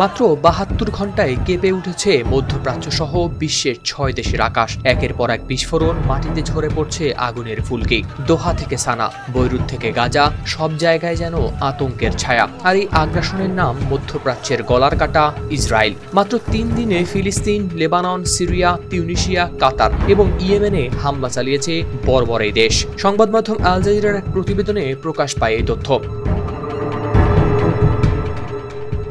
মাত্র ৭২ ঘন্টায় কেঁপে উঠেছে মধ্যপ্রাচ্য সহ বিশ্বের ৬ দেশের আকাশ। একের পর এক বিস্ফোরণ, মাটিতে ঝরে পড়ছে আগুনের ফুলকি। দোহা থেকে সানা, বৈরুত থেকে গাজা, সব জায়গায় যেন আতঙ্কের ছায়া। আর এই আগ্রাসনের নাম মধ্যপ্রাচ্যের গলার কাটা ইসরায়েল। মাত্র ৩ দিনে ফিলিস্তিন, লেবানন, সিরিয়া, তিউনিসিয়া, কাতার এবং ইয়েমেনে হামলা চালিয়েছে বর্বর এই দেশ। সংবাদ মাধ্যম আল জাজিরার এক প্রতিবেদনে প্রকাশ পায় এই তথ্য।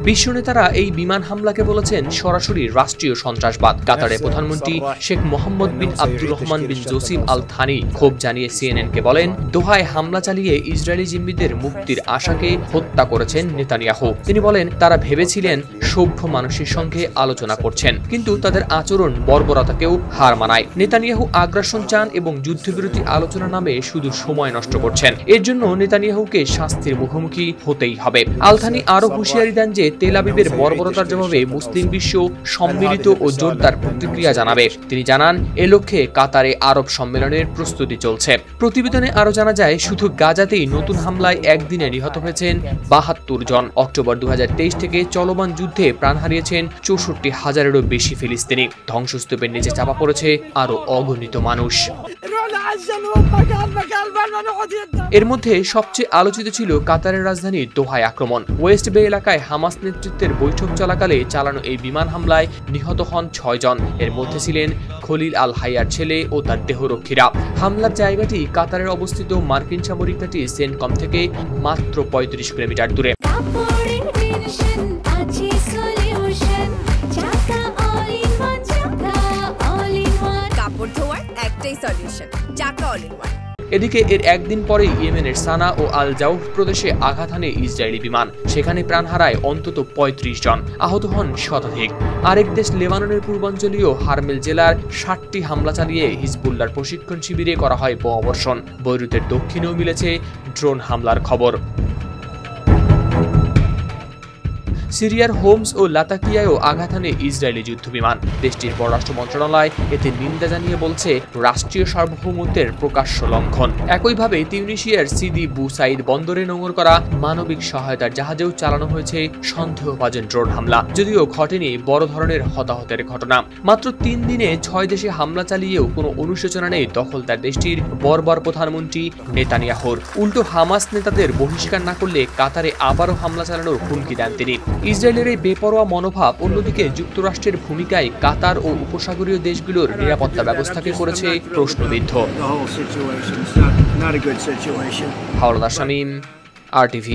বিশ্বনেতারা এই বিমান হামলাকে বলেছেন সরাসরি রাষ্ট্রীয় সন্ত্রাসবাদ। কাতারের প্রধানমন্ত্রী শেখ মোহাম্মদ বিন আব্দুর রহমান বিন জসিম আল থানি ক্ষোভ জানিয়ে সিএনএনকে বলেন, দোহায় হামলা চালিয়ে ইসরায়েলি জিম্মিদের মুক্তির আশাকে হত্যা করেছেন নেতানিয়াহু। তিনি বলেন, তারা ভেবেছিলেন সভ্য মানুষের সঙ্গে আলোচনা করছেন, কিন্তু তাদের আচরণ বর্বরতাকেও হার মানায়। নেতানিয়াহু আগ্রাসন চান এবং যুদ্ধবিরতি আলোচনা নামে শুধু সময় নষ্ট করছেন। এর জন্য নেতানিয়াহুকে শাস্তির মুখোমুখি হতেই হবে। আল থানি আরো হুঁশিয়ারি দেন যে তেল আবিবের বর্বরতার জবাবে মুসলিম বিশ্ব সম্মিলিত ও জোরদার প্রতিক্রিয়া জানাবে। তিনি জানান, এ লক্ষ্যে কাতারে আরব সম্মেলনের প্রস্তুতি চলছে। প্রতিবেদনে আরো জানা যায়, শুধু গাজাতেই নতুন হামলায় একদিনে নিহত হয়েছেন ৭২ জন। অক্টোবর ২০২৩ থেকে চলমান যুদ্ধে প্রাণ হারিয়েছেন ৬৪,০০০-এরও বেশি ফিলিস্তিনি। ধ্বংসস্তূপের নিচে চাপা পড়েছে আরো অগণিত মানুষ। এর মধ্যে সবচেয়ে আলোচিত ছিল কাতারের রাজধানী দোহায় আক্রমণ। ওয়েস্ট বে এলাকায় হামাস নেতৃত্বের বৈঠক চলাকালে চালানো এই বিমান হামলায় নিহত হন ৬ জন। এর মধ্যে ছিলেন খলিল আল হাইয়ার ছেলে ও তার দেহরক্ষীরা। হামলার জায়গাটি কাতারের অবস্থিত মার্কিন সামরিক ঘাঁটি সেন্টকম থেকে মাত্র ৩৫ কিলোমিটার দূরে। এদিকে এর একদিন পরেই ইয়েমেনের সানা ও আল জাউফ প্রদেশে আঘাত হানে ইসরায়েলি বিমান। সেখানে প্রাণ হারায় অন্তত ৩৫ জন, আহত হন শতাধিক। আরেক দেশ লেবাননের পূর্বাঞ্চলীয় হারমেল জেলার ৬০টি হামলা চালিয়ে হিজবুল্লাহর প্রশিক্ষণ শিবিরে করা হয় বোমাবর্ষণ। বৈরুতের দক্ষিণেও মিলেছে ড্রোন হামলার খবর। সিরিয়ার হোমস ও লাতাকিয়ায়ও আঘাত হানে ইসরায়েলি যুদ্ধবিমান। দেশটির পররাষ্ট্র মন্ত্রণালয় এতে নিন্দা জানিয়ে বলছে, রাষ্ট্রীয় সার্বভৌমত্বের প্রকাশ্য লঙ্ঘন। একইভাবে তিউনিসিয়ার সিদি বু সাইদ বন্দরে নোঙর করা মানবিক সহায়তার জাহাজেও চালানো হয়েছে সন্দেহভাজন ড্রোন হামলা, যদিও ঘটেনি বড় ধরনের হতাহতের ঘটনা। মাত্র ৩ দিনে ৬ দেশে হামলা চালিয়েও কোনো অনুশোচনা নেই দখলদার দেশটির বর্বর প্রধানমন্ত্রী নেতানিয়াহুর। উল্টো হামাস নেতাদের বহিষ্কার না করলে কাতারে আবারও হামলা চালানোর হুমকি দেন তিনি। ইসরায়েলের এই বেপরোয়া মনোভাব অন্যদিকে যুক্তরাষ্ট্রের ভূমিকায় কাতার ও উপসাগরীয় দেশগুলোর নিরাপত্তা ব্যবস্থাকে করেছে প্রশ্নবিদ্ধ। হাওলাদার শামীম, RTV।